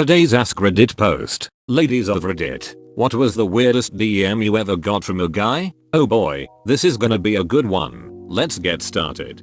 Today's AskReddit post. Ladies of Reddit, what was the weirdest DM you ever got from a guy? Oh boy, this is gonna be a good one. Let's get started.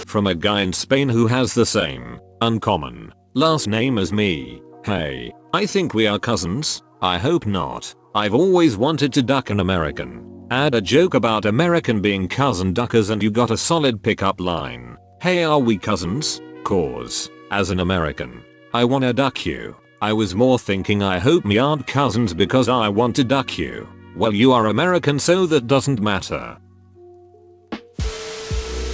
From a guy in Spain who has the same uncommon last name as me. Hey, I think we are cousins. I hope not. I've always wanted to duck an American. Add a joke about American being cousin duckers and you got a solid pickup line. Hey, are we cousins? Cause, as an American, I wanna duck you. I was more thinking I hope we aren't cousins because I want to duck you. Well, you are American, so that doesn't matter.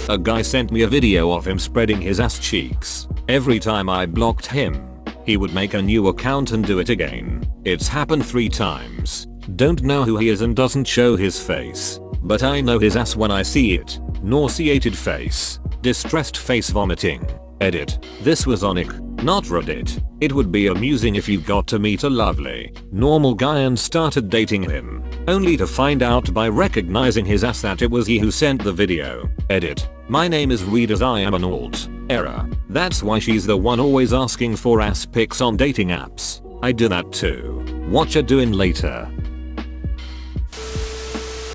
A guy sent me a video of him spreading his ass cheeks. Every time I blocked him, he would make a new account and do it again. It's happened 3 times. Don't know who he is and doesn't show his face, but I know his ass when I see it. Nauseated face. Distressed face vomiting. Edit. This was on Ick, not Reddit. It would be amusing if you got to meet a lovely, normal guy and started dating him, only to find out by recognizing his ass that it was he who sent the video. Edit. My name is Reed as I am an alt. Error. That's why she's the one always asking for ass pics on dating apps. I do that too. What you doing later?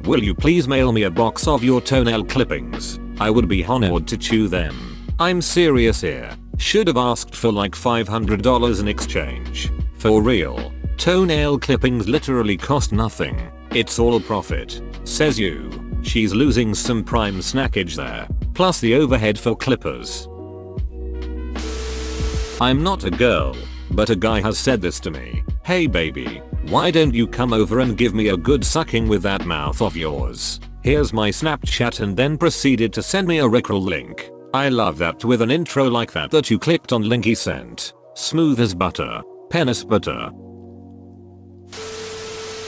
Will you please mail me a box of your toenail clippings? I would be honored to chew them. I'm serious here. Should have asked for like $500 in exchange. For real. Toenail clippings literally cost nothing. It's all profit. Says you. She's losing some prime snackage there. Plus the overhead for clippers. I'm not a girl, but a guy has said this to me. Hey baby, why don't you come over and give me a good sucking with that mouth of yours? Here's my Snapchat, and then proceeded to send me a Rickroll link. I love that with an intro like that you clicked on link he sent. Smooth as butter. Penis butter.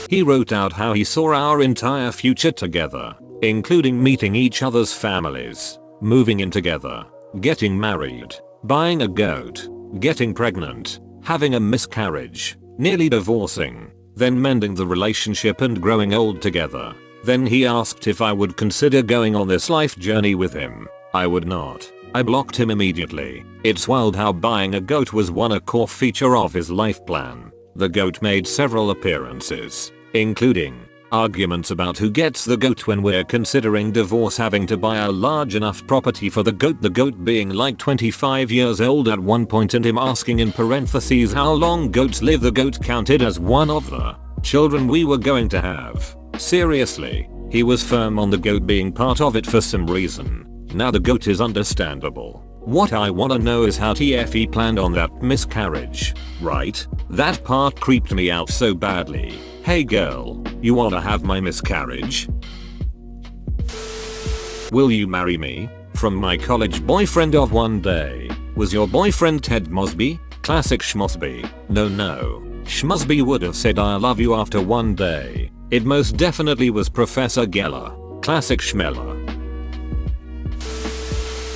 He wrote out how he saw our entire future together, including meeting each other's families, moving in together, getting married, buying a goat, getting pregnant, having a miscarriage, nearly divorcing, then mending the relationship and growing old together. Then he asked if I would consider going on this life journey with him. I would not. I blocked him immediately. It's wild how buying a goat was a core feature of his life plan. The goat made several appearances, including arguments about who gets the goat when we're considering divorce, having to buy a large enough property for the goat being like 25 years old at one point, and him asking in parentheses how long goats live. The goat counted as one of the children we were going to have. Seriously, he was firm on the goat being part of it for some reason. Now the goat is understandable. What I wanna know is how TF he planned on that miscarriage, right? That part creeped me out so badly. Hey girl, you wanna have my miscarriage? Will you marry me? From my college boyfriend of one day. Was your boyfriend Ted Mosby? Classic Schmosby. No. Schmosby would have said I love you after one day. It most definitely was Professor Geller. Classic Schmeller.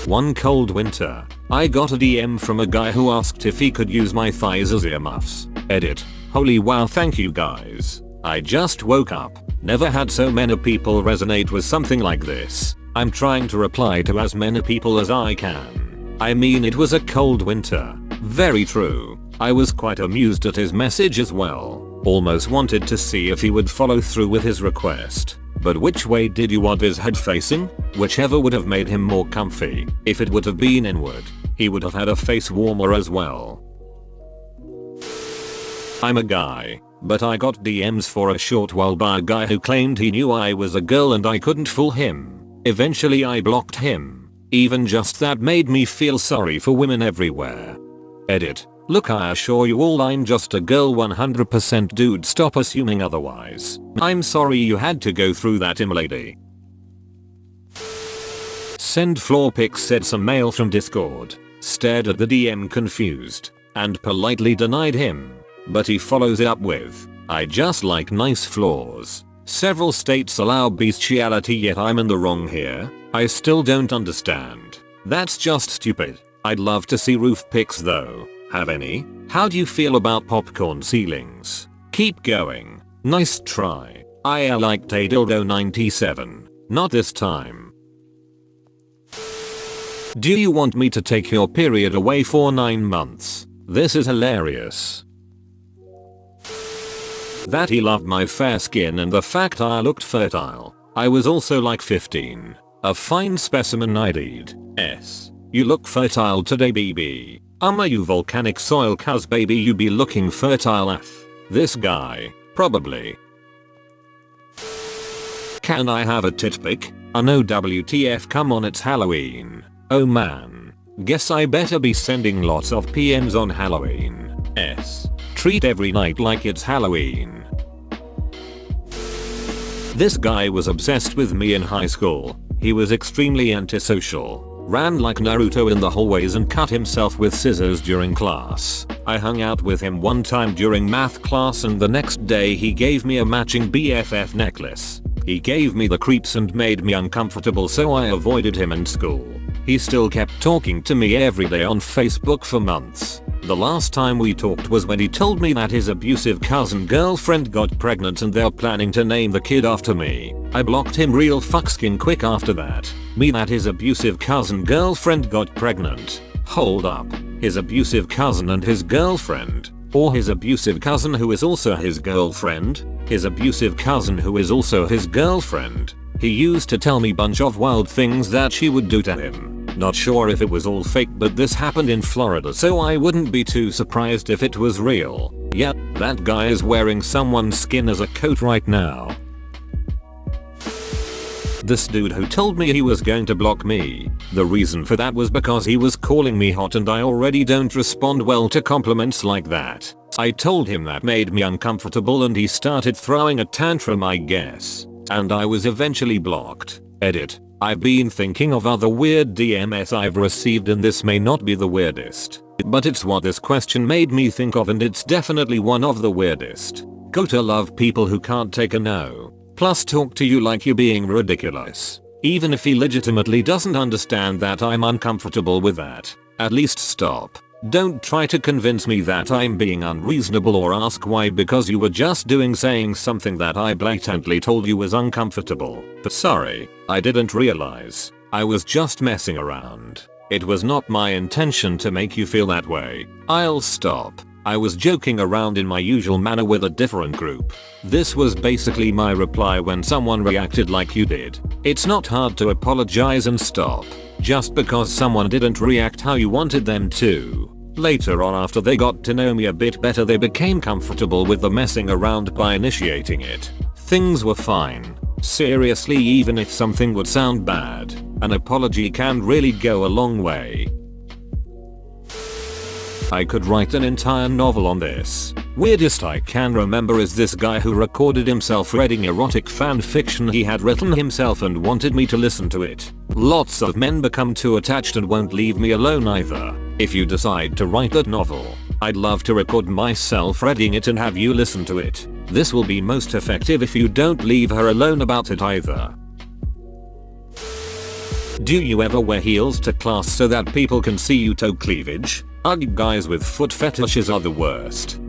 One cold winter, I got a DM from a guy who asked if he could use my thighs as earmuffs. Edit. Holy wow, thank you guys. I just woke up. Never had so many people resonate with something like this. I'm trying to reply to as many people as I can. I mean, it was a cold winter. Very true. I was quite amused at his message as well. Almost wanted to see if he would follow through with his request. But which way did you want his head facing? Whichever would have made him more comfy. If it would have been inward, he would have had a face warmer as well. I'm a guy, but I got DMs for a short while by a guy who claimed he knew I was a girl and I couldn't fool him. Eventually I blocked him. Even just that made me feel sorry for women everywhere. Edit. Look, I assure you all I'm just a girl 100%, dude, stop assuming otherwise. I'm sorry you had to go through that, lady. Send floor pics, said some male from Discord. Stared at the DM confused and politely denied him. But he follows it up with, I just like nice floors. Several states allow bestiality, yet I'm in the wrong here. I still don't understand. That's just stupid. I'd love to see roof pics though. Have any? How do you feel about popcorn ceilings? Keep going. Nice try. I liked a dildo 97. Not this time. Do you want me to take your period away for 9 months? This is hilarious. That he loved my fair skin and the fact I looked fertile. I was also like 15. A fine specimen ID'd. S. You look fertile today BB. Are you volcanic soil cuz baby you be looking fertile F. This guy. Probably. Can I have a tit pic? No WTF come on it's Halloween. Oh man. Guess I better be sending lots of PMs on Halloween. S. Treat every night like it's Halloween. This guy was obsessed with me in high school. He was extremely antisocial. Ran like Naruto in the hallways and cut himself with scissors during class. I hung out with him one time during math class and the next day he gave me a matching BFF necklace. He gave me the creeps and made me uncomfortable so I avoided him in school. He still kept talking to me every day on Facebook for months. The last time we talked was when he told me that his abusive cousin girlfriend got pregnant and they're planning to name the kid after me. I blocked him real fuckskin quick after that. Me that his abusive cousin girlfriend got pregnant. Hold up. His abusive cousin and his girlfriend. Or his abusive cousin who is also his girlfriend. His abusive cousin who is also his girlfriend. He used to tell me bunch of wild things that she would do to him. Not sure if it was all fake but this happened in Florida so I wouldn't be too surprised if it was real. Yeah, that guy is wearing someone's skin as a coat right now. This dude who told me he was going to block me. The reason for that was because he was calling me hot and I already don't respond well to compliments like that. I told him that made me uncomfortable and he started throwing a tantrum I guess. And I was eventually blocked. Edit. I've been thinking of other weird DMs I've received and this may not be the weirdest. But it's what this question made me think of and it's definitely one of the weirdest. Go to love people who can't take a no. Plus talk to you like you're being ridiculous. Even if he legitimately doesn't understand that I'm uncomfortable with that. At least stop. Don't try to convince me that I'm being unreasonable or ask why because you were just saying something that I blatantly told you was uncomfortable. Sorry, I didn't realize. I was just messing around. It was not my intention to make you feel that way. I'll stop. I was joking around in my usual manner with a different group. This was basically my reply when someone reacted like you did. It's not hard to apologize and stop. Just because someone didn't react how you wanted them to. Later on after they got to know me a bit better they became comfortable with the messing around by initiating it. Things were fine. Seriously even if something would sound bad, an apology can really go a long way. I could write an entire novel on this. Weirdest I can remember is this guy who recorded himself reading erotic fan fiction he had written himself and wanted me to listen to it. Lots of men become too attached and won't leave me alone either. If you decide to write that novel, I'd love to record myself reading it and have you listen to it. This will be most effective if you don't leave her alone about it either. Do you ever wear heels to class so that people can see you toe cleavage? Ugh, guys with foot fetishes are the worst.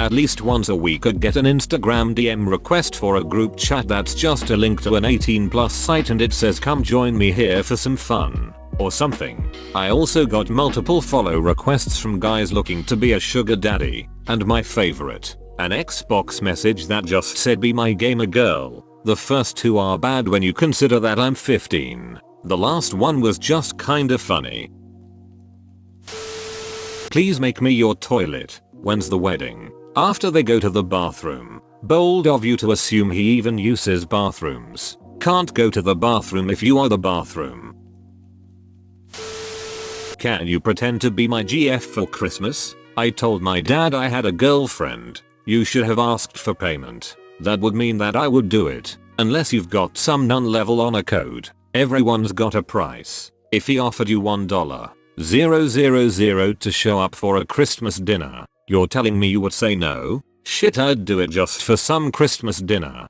At least once a week I'd get an Instagram DM request for a group chat that's just a link to an 18+ site and it says come join me here for some fun. Or something. I also got multiple follow requests from guys looking to be a sugar daddy. And my favorite. An Xbox message that just said be my gamer girl. The first two are bad when you consider that I'm 15. The last one was just kinda funny. Please make me your toilet. When's the wedding? After they go to the bathroom. Bold of you to assume he even uses bathrooms. Can't go to the bathroom if you are the bathroom. Can you pretend to be my GF for Christmas? I told my dad I had a girlfriend. You should have asked for payment. That would mean that I would do it. Unless you've got some non-level honor code. Everyone's got a price. If he offered you $1,000 to show up for a Christmas dinner, you're telling me you would say no? Shit, I'd do it just for some Christmas dinner.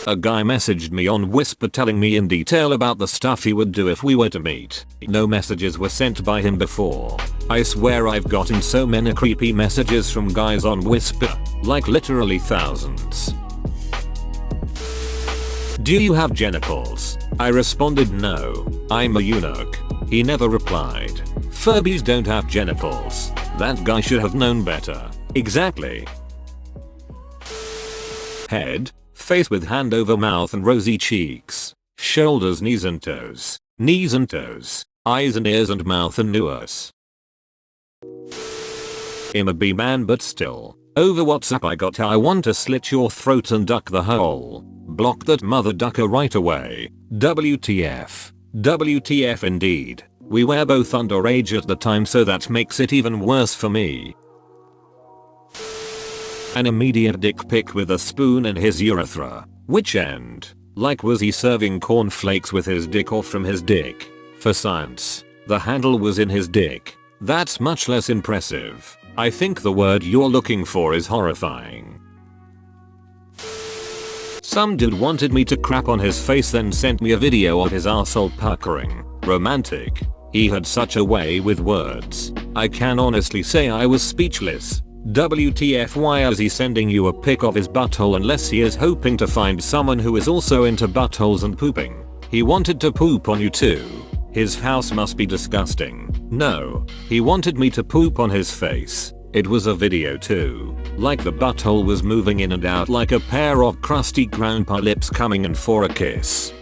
A guy messaged me on Whisper telling me in detail about the stuff he would do if we were to meet. No messages were sent by him before. I swear I've gotten so many creepy messages from guys on Whisper. Like literally thousands. Do you have genitals? I responded no. I'm a eunuch. He never replied. Furbies don't have genitals. That guy should have known better. Exactly. Head, face with hand over mouth and rosy cheeks. Shoulders, knees and toes. Knees and toes. Eyes and ears and mouth and nose. I'm a B-man but still. Over WhatsApp I got I want to slit your throat and duck the hole. Block that mother ducker right away. WTF. WTF indeed. We were both underage at the time, so that makes it even worse for me. An immediate dick pic with a spoon in his urethra. Which end? Like, was he serving cornflakes with his dick or from his dick? For science, the handle was in his dick. That's much less impressive. I think the word you're looking for is horrifying. Some dude wanted me to crap on his face, then sent me a video of his arsehole puckering. Romantic. He had such a way with words. I can honestly say I was speechless. WTF, why is he sending you a pic of his butthole unless he is hoping to find someone who is also into buttholes and pooping? He wanted to poop on you too. His house must be disgusting. No, he wanted me to poop on his face. It was a video too. Like the butthole was moving in and out like a pair of crusty grandpa lips coming in for a kiss.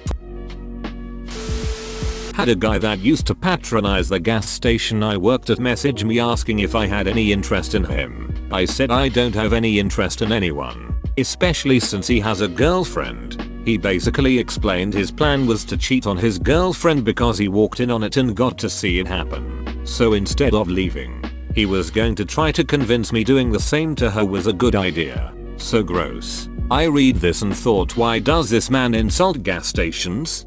Had a guy that used to patronize the gas station I worked at message me asking if I had any interest in him. I said I don't have any interest in anyone, especially since he has a girlfriend. He basically explained his plan was to cheat on his girlfriend because he walked in on it and got to see it happen. So instead of leaving, he was going to try to convince me doing the same to her was a good idea. So gross. I read this and thought, why does this man insult gas stations?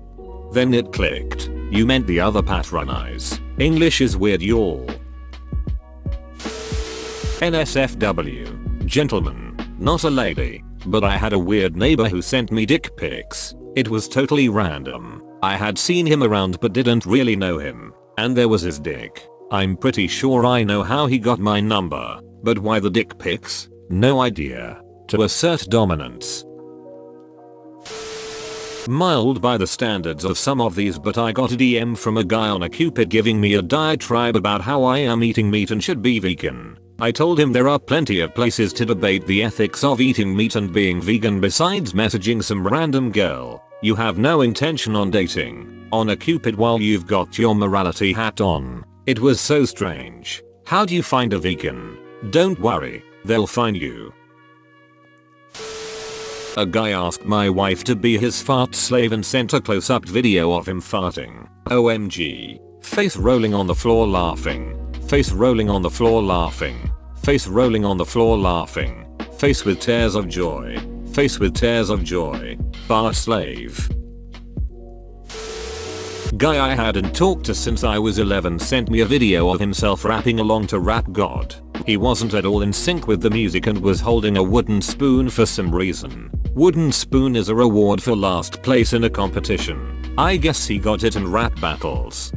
Then it clicked. You meant the other patronize. English is weird, y'all. NSFW. Gentleman. Not a lady. But I had a weird neighbor who sent me dick pics. It was totally random. I had seen him around but didn't really know him. And there was his dick. I'm pretty sure I know how he got my number. But why the dick pics? No idea. To assert dominance. Mild by the standards of some of these, but I got a DM from a guy on a Cupid giving me a diatribe about how I am eating meat and should be vegan. I told him there are plenty of places to debate the ethics of eating meat and being vegan besides messaging some random girl you have no intention on dating on a Cupid while you've got your morality hat on. It was so strange. How do you find a vegan? Don't worry, they'll find you. A guy asked my wife to be his fart slave and sent a close-up video of him farting. OMG. Face rolling on the floor laughing. Face rolling on the floor laughing. Face rolling on the floor laughing. Face with tears of joy. Face with tears of joy. Fart slave. Guy I hadn't talked to since I was 11 sent me a video of himself rapping along to Rap God. He wasn't at all in sync with the music and was holding a wooden spoon for some reason. Wooden spoon is a reward for last place in a competition. I guess he got it in rap battles.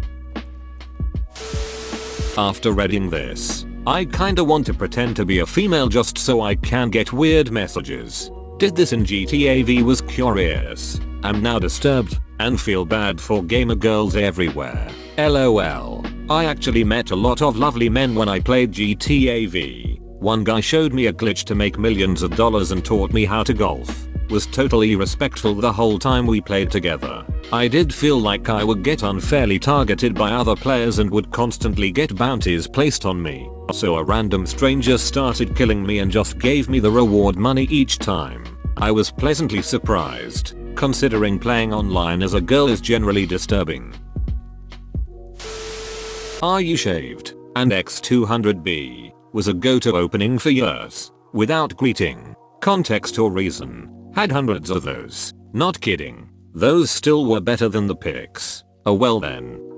After reading this, I kinda want to pretend to be a female just so I can get weird messages. Did this in GTA V, was curious. I'm now disturbed and feel bad for gamer girls everywhere. LOL. I actually met a lot of lovely men when I played GTA V. One guy showed me a glitch to make millions of dollars and taught me how to golf. Was totally respectful the whole time we played together. I did feel like I would get unfairly targeted by other players and would constantly get bounties placed on me. So a random stranger started killing me and just gave me the reward money each time. I was pleasantly surprised, considering playing online as a girl is generally disturbing. Are you shaved? And X200B was a go-to opening for years, without greeting, context or reason. Had hundreds of those. Not kidding. Those still were better than the pics. Oh well then.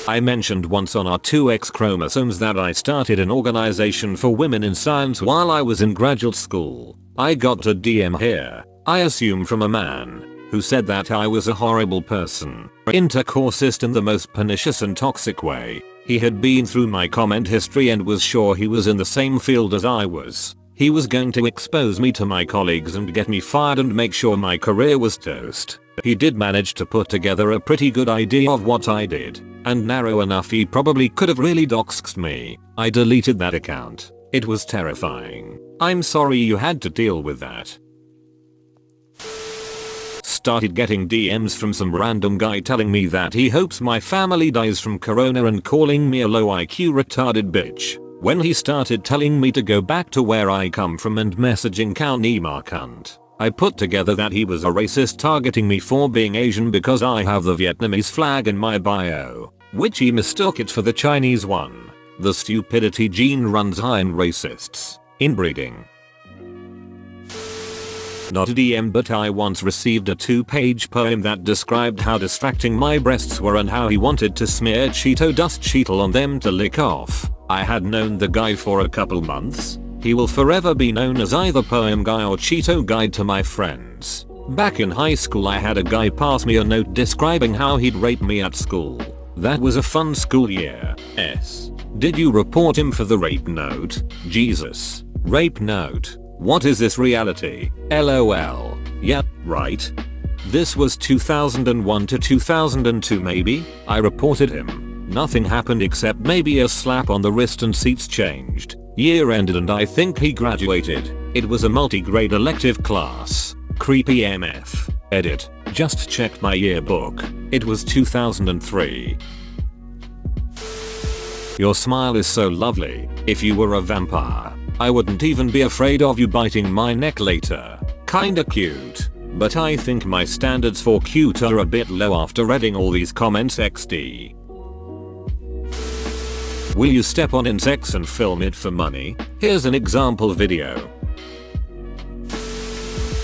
I mentioned once on our 2X chromosomes that I started an organization for women in science while I was in graduate school. I got a DM here, I assume from a man, who said that I was a horrible person, intercoursist in the most pernicious and toxic way. He had been through my comment history and was sure he was in the same field as I was. He was going to expose me to my colleagues and get me fired and make sure my career was toast. He did manage to put together a pretty good idea of what I did, and narrow enough he probably could have really doxed me. I deleted that account. It was terrifying. I'm sorry you had to deal with that. Started getting DMs from some random guy telling me that he hopes my family dies from corona and calling me a low IQ retarded bitch. When he started telling me to go back to where I come from and messaging Kaunima cunt, I put together that he was a racist targeting me for being Asian because I have the Vietnamese flag in my bio, which he mistook it for the Chinese one. The stupidity gene runs high in racists. Inbreeding. Not a DM, but I once received a 2-page poem that described how distracting my breasts were and how he wanted to smear Cheeto dust Cheetle on them to lick off. I had known the guy for a couple months. He will forever be known as either Poem Guy or Cheeto Guide to my friends. Back in high school I had a guy pass me a note describing how he'd rape me at school. That was a fun school year. S. Did you report him for the rape note? Jesus. Rape note. What is this reality? LOL. Yeah, right. This was 2001 to 2002 maybe? I reported him. Nothing happened except maybe a slap on the wrist and seats changed. Year ended and I think he graduated. It was a multi-grade elective class. Creepy MF. Edit. Just checked my yearbook. It was 2003. Your smile is so lovely. If you were a vampire, I wouldn't even be afraid of you biting my neck later. Kinda cute. But I think my standards for cute are a bit low after reading all these comments XD. Will you step on insects and film it for money? Here's an example video.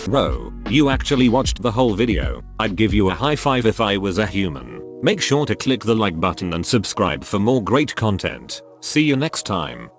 Bro, you actually watched the whole video. I'd give you a high five if I was a human. Make sure to click the like button and subscribe for more great content. See you next time.